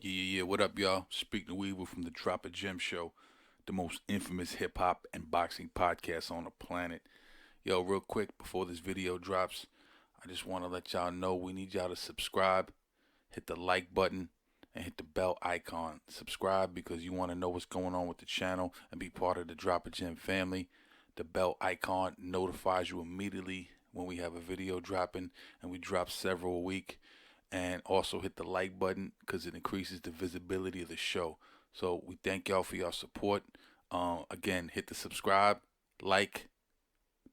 Yeah. What up, y'all? Speak the Weaver from the Drop a Gem Show, the most infamous hip hop and boxing podcast on the planet. Yo, real quick before this video drops, I just want to let y'all know we need y'all to subscribe, hit the like button, and hit the bell icon. Subscribe because you want to know what's going on with the channel and be part of the Drop a Gem family. The bell icon notifies you immediately when we have a video dropping, and we drop several a week. And also hit the like button because it increases the visibility of the show. So we thank y'all for your support. Again, hit the subscribe, like,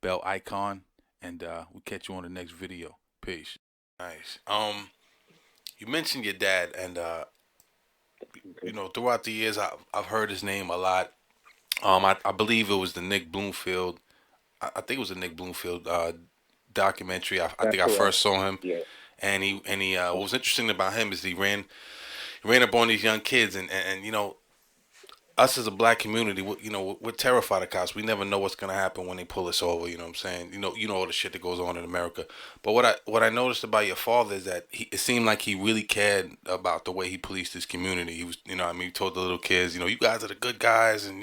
bell icon, and we'll catch you on the next video. Peace. Nice. You mentioned your dad, and Okay. throughout the years, I've heard his name a lot. I believe it was the Nick Bloomfield. I think it was the Nick Bloomfield documentary. I That's think I correct. first saw him, Yeah. and he what was interesting about him is he ran up on these young kids, and us as a black community, we're terrified of cops. We never know what's gonna happen when they pull us over. You know what I'm saying? You know all the shit that goes on in America. But what I noticed about your father is that it seemed like he really cared about the way he policed his community. He was, I mean, he told the little kids, you guys are the good guys, and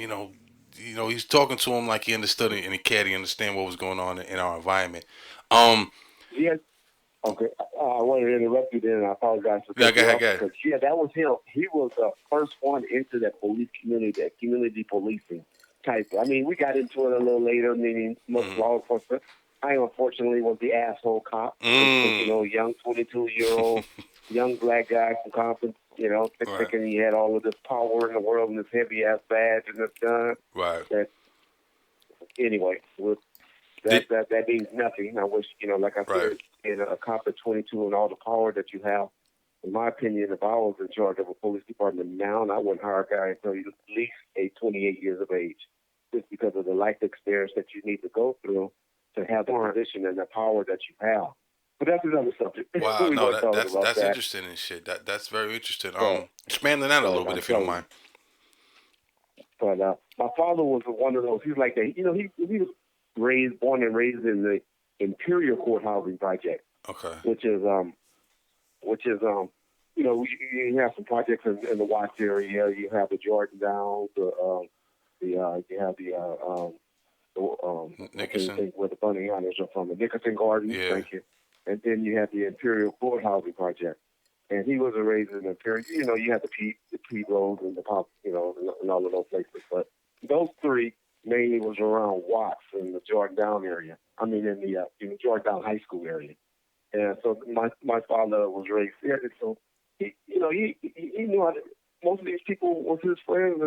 he's talking to them like he understood it and he cared. He understand what was going on in our environment. Um, Yeah. Okay. I wanted to interrupt you there, and I apologize for yeah, cutting go you ahead, off go ahead. because yeah, that was him. He was the first one into that police community, that community policing type. I mean, we got into it a little later, meaning most Mm, law enforcement. I unfortunately was the asshole cop, mm. young 22-year-old young black guy from Compton, Right, thinking he had all of this power in the world and this heavy ass badge and this gun. right. That anyway, Did that means nothing. I wish, like I right. said, in a cop at 22 and all the power that you have. In my opinion, if I was in charge of a police department now, I wouldn't hire a guy until he's at least 28 years of age, just because of the life experience that you need to go through to have the position and the power that you have. But that's another subject. Wow, We no, weren't that talking that's about that's that. interesting and shit. That's very interesting. But Expand on that a little but bit I'm if you don't telling mind. you, my father was one of those. He's like that. He was born and raised in the Imperial Court housing project, Okay. which is which is you have some projects in the Watts area. You have the Jordan Downs, you have I can't Nickerson. think where the Bunny Hunters are from, the Nickerson Gardens. Yeah. Thank you. And then you have the Imperial Court housing project. And he was raised in the Imperial. You have the Pete Roads and the Pop, and all of those places. But those three mainly was around Watts in the Jordan Down area. I mean, in the Jordan Down High School area. And so my father was raised there, and so he knew how to, most of these people was his friends,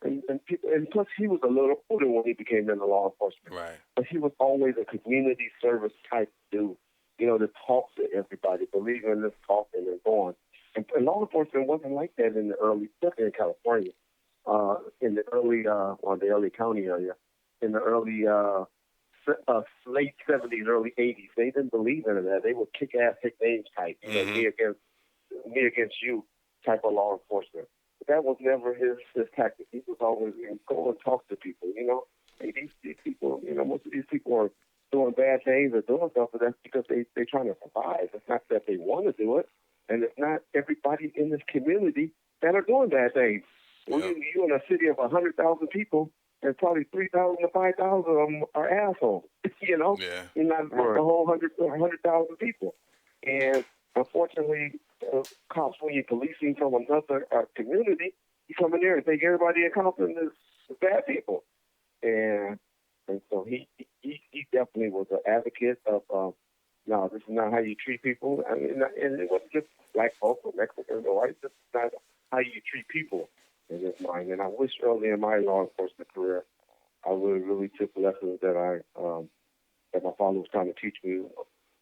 and people, and plus he was a little older when he became in the law enforcement, Right. but he was always a community service type dude, to talk to everybody, believe in this talking and going. And law enforcement wasn't like that in the early, especially in California, in the early county area, in the early late 70s, early 80s. They didn't believe in that. They were kick ass, kick names type, Mm-hmm. me against you type of law enforcement. But that was never his tactic. He was always go and talk to people. Hey, these people, most of these people are doing bad things or doing stuff, but that's because they're trying to survive. It's not that they want to do it, and it's not everybody in this community that are doing bad things. Well, Yep. you in a city of 100,000 people, and probably 3,000 to 5,000 of them are assholes. Yeah. You're not the whole 100,000 people. And unfortunately, cops, when you're policing from another community, you come in there and think everybody in Compton is bad people. And so he definitely was an advocate of no, this is not how you treat people. I mean, and it wasn't just black folks or Mexicans or whites. This is not how you treat people in his mind. And I wish early in my law enforcement career, I really took lessons that my father was trying to teach me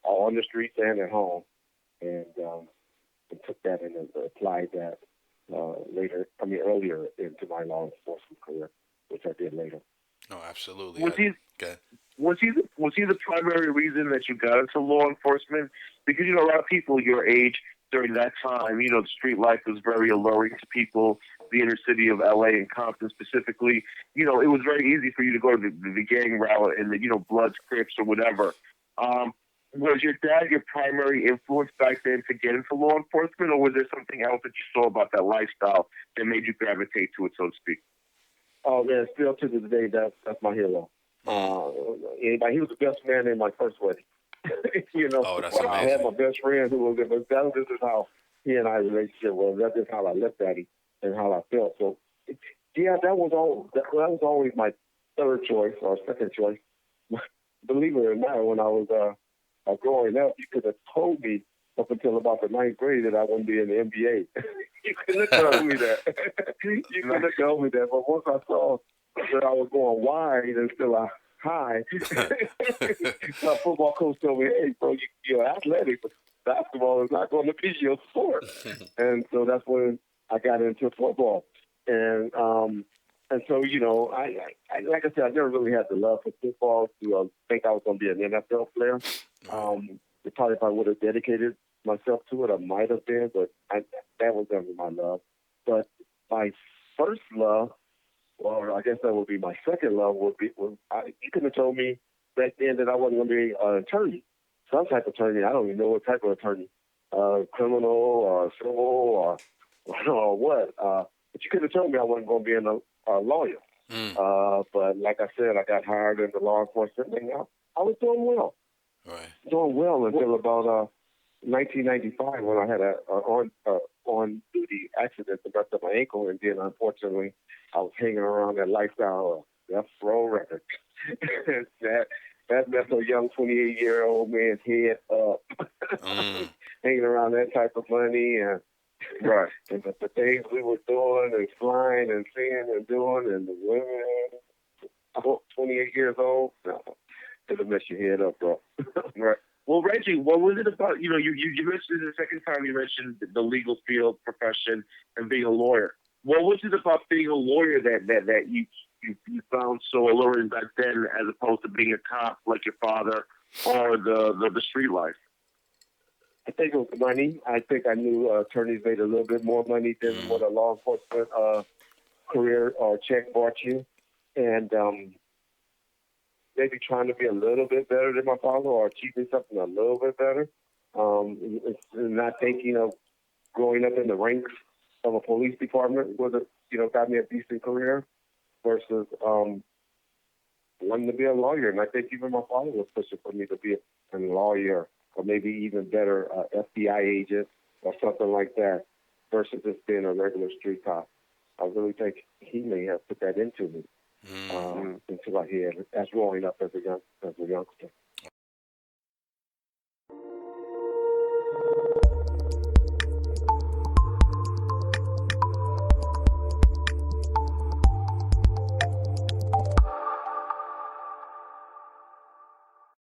on the streets and at home, and took that and applied that earlier into my law enforcement career, which I did later. No, absolutely. Was he Okay. was he the primary reason that you got into law enforcement? Because a lot of people your age during that time, the street life was very alluring to people. The inner city of LA and Compton specifically, it was very easy for you to go to the gang route and the Bloods, Crips, or whatever. Um, Was your dad your primary influence back then to get into law enforcement, or was there something else that you saw about that lifestyle that made you gravitate to it, so to speak? Oh man, still to this day, that's my hero. Anybody, he was the best man in my first wedding. You know, Oh, that's I had amazing. my best friend who was this is how he and I relationship was. That's just how I looked at him and how I felt. So, yeah, that was always my third choice or second choice. Believe it or not, when I was growing up, you could have told me up until about the ninth grade that I wouldn't be in the NBA. You couldn't have told me that. You couldn't have told me that. But once I saw that I was going wide instead of high, my football coach told me, "Hey, bro, you're athletic, but basketball is not going to be your sport." And so that's when I got into football. And so, you know, I like I said, I never really had the love for football to think I was going to be an NFL player. Probably if I would have dedicated myself to it, I might have been, but that was never my love. But my first love, or I guess that would be my second love, you could have told me back then that I wasn't going to be an attorney, some type of attorney. I don't even know what type of attorney, criminal or civil or what. But you could have told me I wasn't going to be a lawyer. But like I said, I got hired into law enforcement, and I was doing well. Right. Doing well until about 1995 when I had a on-duty accident that messed up my ankle, and then unfortunately I was hanging around that lifestyle of death row record. that messed a young 28-year-old man's head up, hanging around that type of money and. Right. And the things we were doing and flying and seeing and doing and the women, 28 years old, no, it'll mess your head up, bro. Right. Well, Reggie, what was it about, you mentioned the second time you mentioned the legal field profession and being a lawyer. What was it about being a lawyer that you found so alluring back then as opposed to being a cop like your father or the street life? I think it was money. I think I knew attorneys made a little bit more money than what a law enforcement career or check brought you. And maybe trying to be a little bit better than my father or achieving something a little bit better. Not thinking of growing up in the ranks of a police department would have got me a decent career versus wanting to be a lawyer. And I think even my father was pushing for me to be a lawyer, or maybe even better, FBI agent or something like that, versus just being a regular street cop. I really think he may have put that into me until I heard as growing up as a youngster.